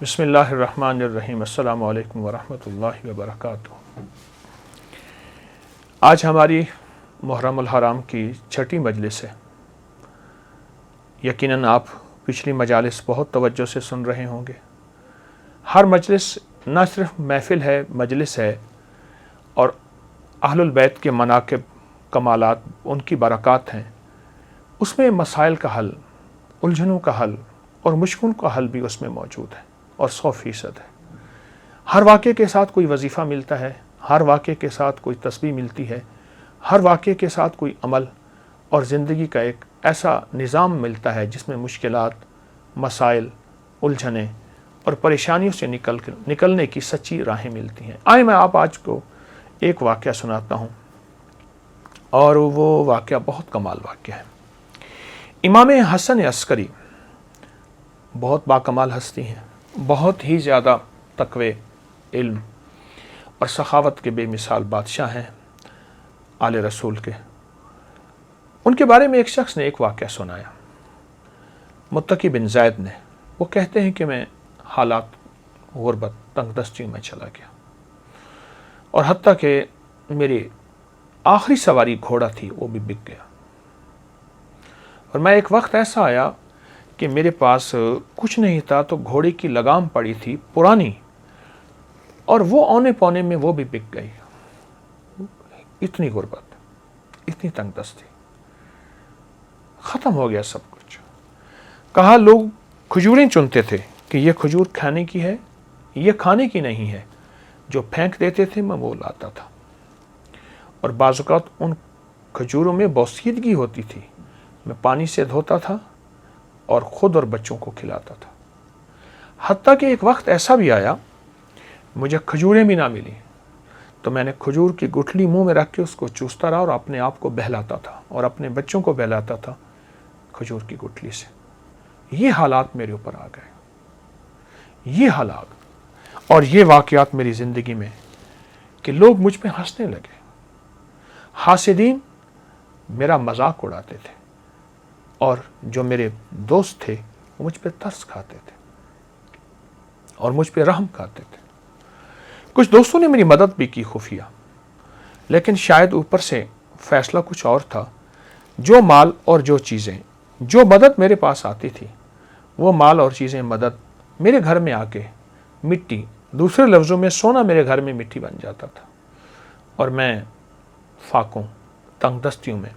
بسم اللہ الرحمن الرحیم۔ السلام علیکم ورحمۃ اللہ وبرکاتہ۔ آج ہماری محرم الحرام کی چھٹی مجلس ہے۔ یقیناً آپ پچھلی مجالس بہت توجہ سے سن رہے ہوں گے۔ ہر مجلس نہ صرف محفل ہے، مجلس ہے، اور اہل البیت کے مناقب، کمالات، ان کی برکات ہیں۔ اس میں مسائل کا حل، الجھنوں کا حل اور مشکلوں کا حل بھی اس میں موجود ہے، اور 100% ہے۔ ہر واقعے کے ساتھ کوئی وظیفہ ملتا ہے، ہر واقعے کے ساتھ کوئی تسبیح ملتی ہے، ہر واقعے کے ساتھ کوئی عمل اور زندگی کا ایک ایسا نظام ملتا ہے جس میں مشکلات، مسائل، الجھنیں اور پریشانیوں سے نکلنے کی سچی راہیں ملتی ہیں۔ آئے میں آپ آج کو ایک واقعہ سناتا ہوں، اور وہ واقعہ بہت کمال واقعہ ہے۔ امام حسن عسکری بہت باکمال ہستی ہیں، بہت ہی زیادہ تقوی، علم اور سخاوت کے بے مثال بادشاہ ہیں آل رسول کے۔ ان کے بارے میں ایک شخص نے ایک واقعہ سنایا، متقی بن زید نے۔ وہ کہتے ہیں کہ میں حالات غربت، تنگ دستیوں میں چلا گیا، اور حتیٰ کہ میری آخری سواری گھوڑا تھی وہ بھی بک گیا، اور میں ایک وقت ایسا آیا کہ میرے پاس کچھ نہیں تھا، تو گھوڑے کی لگام پڑی تھی پرانی، اور وہ اونے پونے میں وہ بھی بک گئی۔ اتنی غربت، اتنی تنگ دستی، ختم ہو گیا سب کچھ۔ کہا لوگ کھجوریں چنتے تھے کہ یہ کھجور کھانے کی ہے، یہ کھانے کی نہیں ہے، جو پھینک دیتے تھے میں وہ لاتا تھا، اور بعض اوقات ان کھجوروں میں بوسیدگی ہوتی تھی، میں پانی سے دھوتا تھا اور خود اور بچوں کو کھلاتا تھا۔ حتیٰ کہ ایک وقت ایسا بھی آیا مجھے کھجوریں بھی نہ ملی، تو میں نے کھجور کی گٹھلی منہ میں رکھ کے اس کو چوستا رہا اور اپنے آپ کو بہلاتا تھا اور اپنے بچوں کو بہلاتا تھا کھجور کی گٹھلی سے۔ یہ حالات میرے اوپر آ گئے، یہ حالات اور یہ واقعات میری زندگی میں، کہ لوگ مجھ پہ ہنسنے لگے۔ حاسدین میرا مذاق اڑاتے تھے، اور جو میرے دوست تھے وہ مجھ پہ ترس کھاتے تھے اور مجھ پہ رحم کھاتے تھے۔ کچھ دوستوں نے میری مدد بھی کی خفیہ، لیکن شاید اوپر سے فیصلہ کچھ اور تھا۔ جو مال اور جو چیزیں، جو مدد میرے پاس آتی تھی، وہ مال اور چیزیں، مدد میرے گھر میں آ کے مٹی، دوسرے لفظوں میں سونا میرے گھر میں مٹی بن جاتا تھا، اور میں فاقوں، تنگ دستیوں میں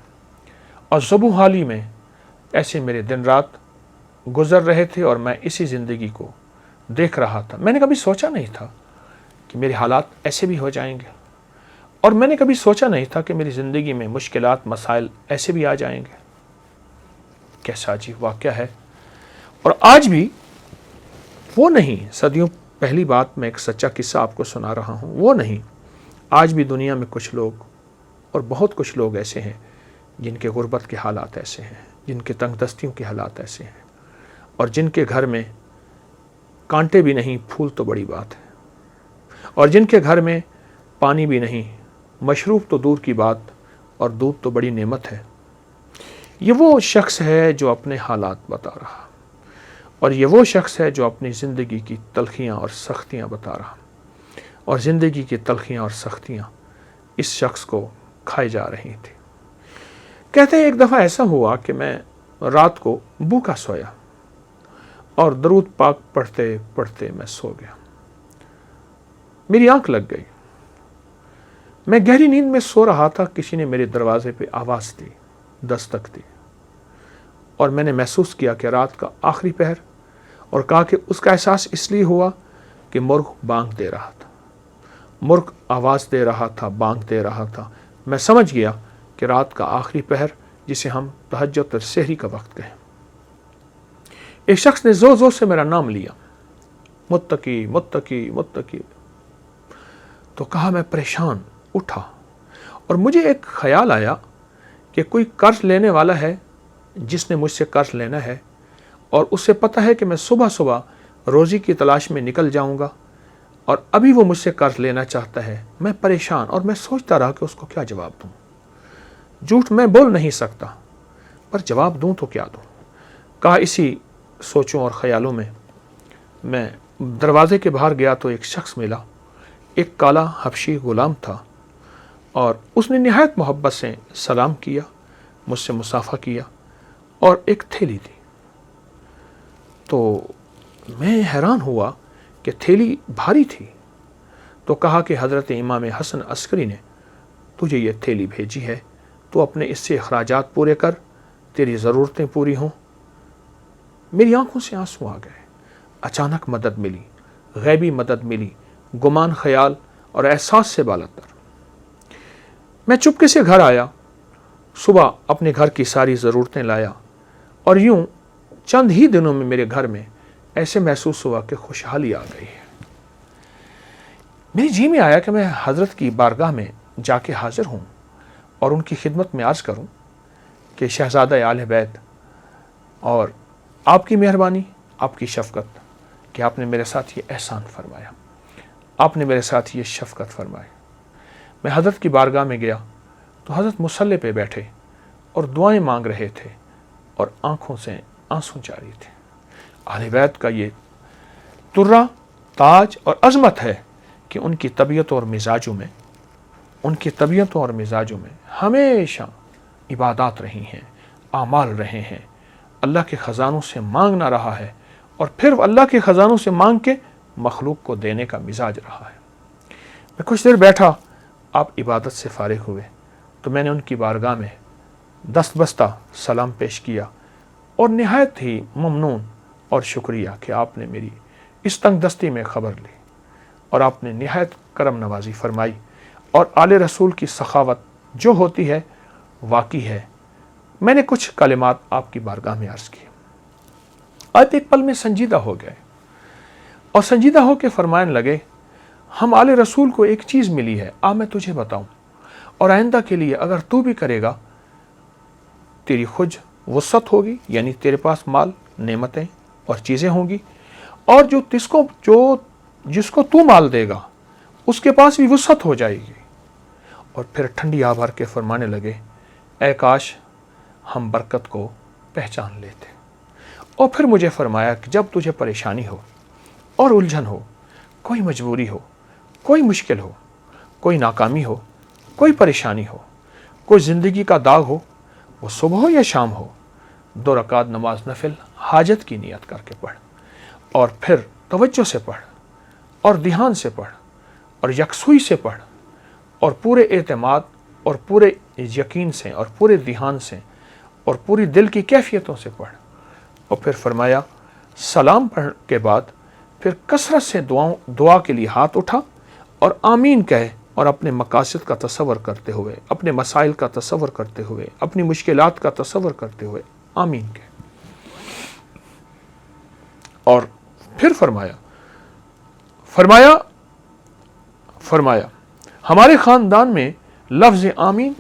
اور زبوں حالی میں ایسے میرے دن رات گزر رہے تھے، اور میں اسی زندگی کو دیکھ رہا تھا۔ میں نے کبھی سوچا نہیں تھا کہ میرے حالات ایسے بھی ہو جائیں گے، اور میں نے کبھی سوچا نہیں تھا کہ میری زندگی میں مشکلات، مسائل ایسے بھی آ جائیں گے۔ کیسا عجیب واقعہ ہے۔ اور آج بھی وہ نہیں، صدیوں پہلی بات، میں ایک سچا قصہ آپ کو سنا رہا ہوں، وہ نہیں۔ آج بھی دنیا میں کچھ لوگ، اور بہت کچھ لوگ ایسے ہیں جن کے غربت کے حالات ایسے ہیں، جن کے تنگ دستیوں کے حالات ایسے ہیں، اور جن کے گھر میں کانٹے بھی نہیں، پھول تو بڑی بات ہے، اور جن کے گھر میں پانی بھی نہیں، مشروب تو دور کی بات، اور دودھ تو بڑی نعمت ہے۔ یہ وہ شخص ہے جو اپنے حالات بتا رہا، اور یہ وہ شخص ہے جو اپنی زندگی کی تلخیاں اور سختیاں بتا رہا، اور زندگی کی تلخیاں اور سختیاں اس شخص کو کھائی جا رہی تھی۔ کہتے ہیں ایک دفعہ ایسا ہوا کہ میں رات کو بھوکا سویا، اور درود پاک پڑھتے پڑھتے میں سو گیا۔ میری آنکھ لگ گئی، میں گہری نیند میں سو رہا تھا، کسی نے میرے دروازے پہ آواز دی، دستک دی، اور میں نے محسوس کیا کہ رات کا آخری پہر، اور کہا کہ اس کا احساس اس لیے ہوا کہ مرغ بانگ دے رہا تھا، مرغ آواز دے رہا تھا، بانگ دے رہا تھا۔ میں سمجھ گیا کہ رات کا آخری پہر، جسے ہم تہجد اور سحری کا وقت کہیں۔ ایک شخص نے زور زور سے میرا نام لیا، متقی متقی متقی۔ تو کہا، میں پریشان اٹھا، اور مجھے ایک خیال آیا کہ کوئی قرض لینے والا ہے جس نے مجھ سے قرض لینا ہے، اور اسے پتہ ہے کہ میں صبح صبح روزی کی تلاش میں نکل جاؤں گا، اور ابھی وہ مجھ سے قرض لینا چاہتا ہے۔ میں پریشان، اور میں سوچتا رہا کہ اس کو کیا جواب دوں۔ جھوٹ میں بول نہیں سکتا، پر جواب دوں تو کیا دوں۔ کہا، اسی سوچوں اور خیالوں میں میں دروازے کے باہر گیا تو ایک شخص ملا، ایک کالا حبشی غلام تھا، اور اس نے نہایت محبت سے سلام کیا، مجھ سے مصافحہ کیا، اور ایک تھیلی دی۔ تو میں حیران ہوا کہ تھیلی بھاری تھی، تو کہا کہ حضرت امام حسن عسکری نے تجھے یہ تھیلی بھیجی ہے، تو اپنے اس سے اخراجات پورے کر، تیری ضرورتیں پوری ہوں۔ میری آنکھوں سے آنسو آ گئے۔ اچانک مدد ملی، غیبی مدد ملی، گمان، خیال اور احساس سے بالا تر۔ میں چپکے سے گھر آیا، صبح اپنے گھر کی ساری ضرورتیں لایا، اور یوں چند ہی دنوں میں میرے گھر میں ایسے محسوس ہوا کہ خوشحالی آ گئی ہے۔ میری جی میں آیا کہ میں حضرت کی بارگاہ میں جا کے حاضر ہوں اور ان کی خدمت میں عرض کروں کہ شہزادہ آل بیت، اور آپ کی مہربانی، آپ کی شفقت کہ آپ نے میرے ساتھ یہ احسان فرمایا، آپ نے میرے ساتھ یہ شفقت فرمائی۔ میں حضرت کی بارگاہ میں گیا تو حضرت مصلی پہ بیٹھے اور دعائیں مانگ رہے تھے، اور آنکھوں سے آنسو جاری تھے۔ اہل بیت کا یہ ترہ، تاج اور عظمت ہے کہ ان کی طبیعتوں اور مزاجوں میں ہمیشہ عبادات رہی ہیں، اعمال رہے ہیں، اللہ کے خزانوں سے مانگنا رہا ہے، اور پھر اللہ کے خزانوں سے مانگ کے مخلوق کو دینے کا مزاج رہا ہے۔ میں کچھ دیر بیٹھا، آپ عبادت سے فارغ ہوئے تو میں نے ان کی بارگاہ میں دست بستہ سلام پیش کیا، اور نہایت ہی ممنون اور شکریہ کہ آپ نے میری اس تنگ دستی میں خبر لی، اور آپ نے نہایت کرم نوازی فرمائی، اور آل رسول کی سخاوت جو ہوتی ہے واقعی ہے۔ میں نے کچھ کلمات آپ کی بارگاہ میں عرض کی۔ آپ ایک پل میں سنجیدہ ہو گئے، اور سنجیدہ ہو کے فرمانے لگے، ہم آل رسول کو ایک چیز ملی ہے، میں تجھے بتاؤں، اور آئندہ کے لیے اگر تو بھی کرے گا، تیری خود وسعت ہوگی، یعنی تیرے پاس مال، نعمتیں اور چیزیں ہوں گی، اور جس کو تو مال دے گا اس کے پاس بھی وسعت ہو جائے گی۔ اور پھر ٹھنڈی آہ بھر کے فرمانے لگے، اے کاش ہم برکت کو پہچان لیتے۔ اور پھر مجھے فرمایا کہ جب تجھے پریشانی ہو اور الجھن ہو، کوئی مجبوری ہو، کوئی مشکل ہو، کوئی ناکامی ہو، کوئی پریشانی ہو، کوئی زندگی کا داغ ہو، وہ صبح ہو یا شام ہو، 2 رکعت نماز نفل حاجت کی نیت کر کے پڑھ، اور پھر توجہ سے پڑھ، اور دھیان سے پڑھ، اور یکسوئی سے پڑھ، اور پورے اعتماد اور پورے یقین سے اور پورے دھیان سے اور پوری دل کی کیفیتوں سے پڑھ۔ اور پھر فرمایا، سلام پڑھ کے بعد پھر کثرت سے دعا کے لیے ہاتھ اٹھا اور آمین کہے، اور اپنے مقاصد کا تصور کرتے ہوئے، اپنے مسائل کا تصور کرتے ہوئے، اپنی مشکلات کا تصور کرتے ہوئے آمین کہے۔ اور پھر فرمایا ہمارے خاندان میں لفظ آمین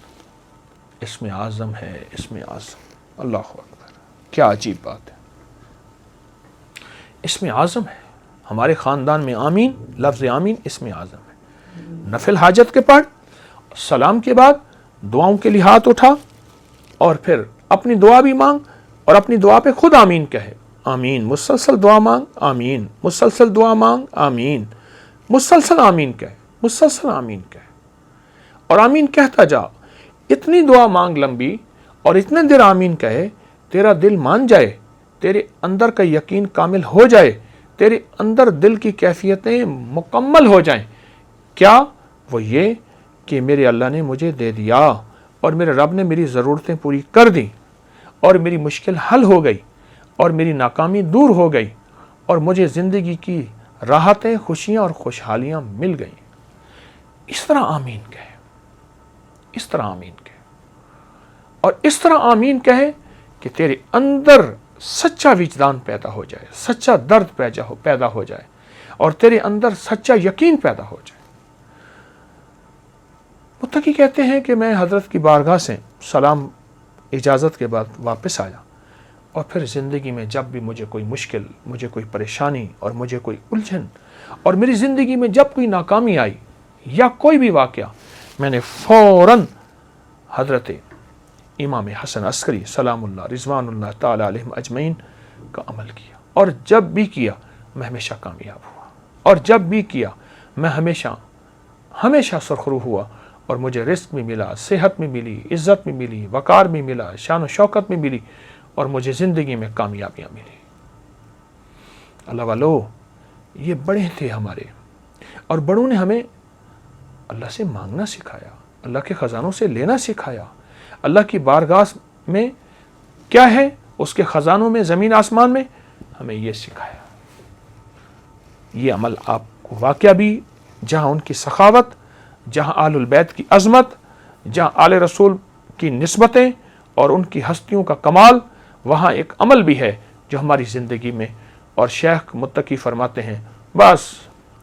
اسم اعظم ہے، اسم اعظم۔ اللہ اکبر، کیا عجیب بات ہے، اسم اعظم ہے ہمارے خاندان میں، آمین، لفظ آمین اسم اعظم ہے۔ نفل حاجت کے پڑھ، سلام کے بعد دعاؤں کے لیے ہاتھ اٹھا، اور پھر اپنی دعا بھی مانگ، اور اپنی دعا پہ خود آمین کہے، آمین، مسلسل دعا مانگ، آمین، مسلسل دعا مانگ، آمین، مسلسل آمین کہے، مسلسل آمین کہے، اور آمین کہتا جا، اتنی دعا مانگ لمبی، اور اتنے دیر آمین کہے، تیرا دل مان جائے، تیرے اندر کا یقین کامل ہو جائے، تیرے اندر دل کی کیفیتیں مکمل ہو جائیں۔ کیا؟ وہ یہ کہ میرے اللہ نے مجھے دے دیا، اور میرے رب نے میری ضرورتیں پوری کر دیں، اور میری مشکل حل ہو گئی، اور میری ناکامی دور ہو گئی، اور مجھے زندگی کی راحتیں، خوشیاں اور خوشحالیاں مل گئیں۔ اس طرح آمین کہے، اس طرح آمین کہے، اور اس طرح آمین کہے کہ تیرے اندر سچا وجدان پیدا ہو جائے، سچا درد پیدا ہو جائے، اور تیرے اندر سچا یقین پیدا ہو جائے۔ متقی کہتے ہیں کہ میں حضرت کی بارگاہ سے سلام اجازت کے بعد واپس آیا، اور پھر زندگی میں جب بھی مجھے کوئی مشکل، مجھے کوئی پریشانی اور مجھے کوئی الجھن، اور میری زندگی میں جب کوئی ناکامی آئی یا کوئی بھی واقعہ، میں نے فوراً حضرت امام حسن عسکری سلام اللہ رضوان اللہ تعالی علیہم اجمعین کا عمل کیا، اور جب بھی کیا میں ہمیشہ کامیاب ہوا، اور جب بھی کیا میں ہمیشہ سرخرو ہوا، اور مجھے رزق بھی ملا، صحت بھی ملی، عزت بھی ملی، وقار بھی ملا، شان و شوکت بھی ملی، اور مجھے زندگی میں کامیابیاں ملی۔ اللہ والو، یہ بڑے تھے ہمارے، اور بڑوں نے ہمیں اللہ سے مانگنا سکھایا، اللہ کے خزانوں سے لینا سکھایا، اللہ کی بارگاہ میں کیا ہے، اس کے خزانوں میں، زمین آسمان میں، ہمیں یہ سکھایا۔ یہ عمل آپ کو واقعہ بھی، جہاں ان کی سخاوت، جہاں آل البیت کی عظمت، جہاں آل رسول کی نسبتیں اور ان کی ہستیوں کا کمال، وہاں ایک عمل بھی ہے جو ہماری زندگی میں، اور شیخ متقی فرماتے ہیں بس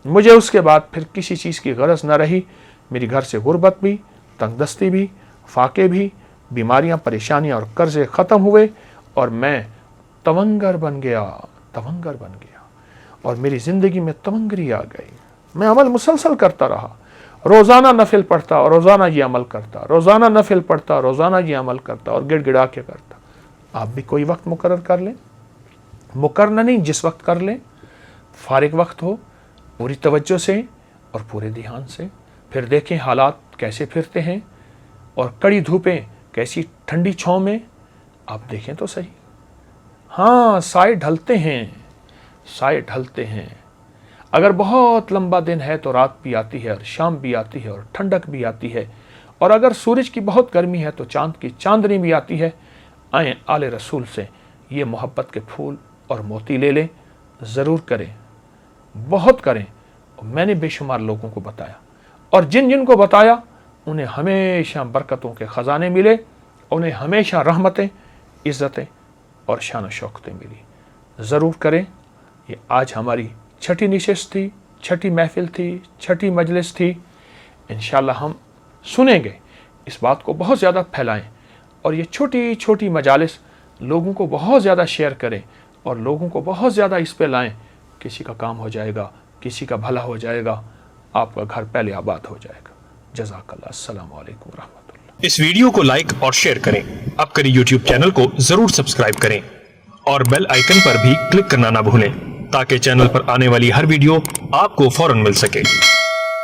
مجھے اس کے بعد پھر کسی چیز کی غرض نہ رہی، میری گھر سے غربت بھی، تنگ دستی بھی، فاقے بھی، بیماریاں، پریشانیاں اور قرضے ختم ہوئے، اور میں تونگر بن گیا، اور میری زندگی میں تونگری آ گئی۔ میں عمل مسلسل کرتا رہا، روزانہ نفل پڑھتا اور روزانہ یہ عمل کرتا، روزانہ نفل پڑھتا، روزانہ یہ عمل کرتا، اور گڑ گڑا کے کرتا۔ آپ بھی کوئی وقت مقرر کر لیں، مقرر نہیں، جس وقت کر لیں، فارغ وقت ہو، پوری توجہ سے اور پورے دھیان سے، پھر دیکھیں حالات کیسے پھرتے ہیں، اور کڑی دھوپیں کیسی ٹھنڈی چھاؤں میں، آپ دیکھیں تو صحیح۔ ہاں، سائے ڈھلتے ہیں، اگر بہت لمبا دن ہے تو رات بھی آتی ہے، اور شام بھی آتی ہے، اور ٹھنڈک بھی آتی ہے، اور اگر سورج کی بہت گرمی ہے تو چاند کی چاندنی بھی آتی ہے۔ آئیں آل رسول سے یہ محبت کے پھول اور موتی لے لیں، ضرور کریں، بہت کریں۔ میں نے بے شمار لوگوں کو بتایا، اور جن جن کو بتایا انہیں ہمیشہ برکتوں کے خزانے ملے، انہیں ہمیشہ رحمتیں، عزتیں اور شان و شوکتیں ملی۔ ضرور کریں۔ یہ آج ہماری چھٹی نشست تھی، چھٹی محفل تھی، چھٹی مجلس تھی۔ انشاءاللہ ہم سنیں گے، اس بات کو بہت زیادہ پھیلائیں، اور یہ چھوٹی چھوٹی مجالس لوگوں کو بہت زیادہ شیئر کریں، اور لوگوں کو بہت زیادہ اس پہ لائیں۔ کسی کا کام ہو جائے گا، کسی کا بھلا ہو جائے گا، آپ کا گھر پہلے آباد ہو جائے گا۔ جزاک اللہ۔ السلام علیکم ورحمۃ اللہ۔ اس ویڈیو کو لائک اور شیئر کریں، اب کریں یوٹیوب چینل کو ضرور سبسکرائب کریں، اور بیل آئیکن پر بھی کلک کرنا نہ بھولیں، تاکہ چینل پر آنے والی ہر ویڈیو آپ کو فوراً مل سکے۔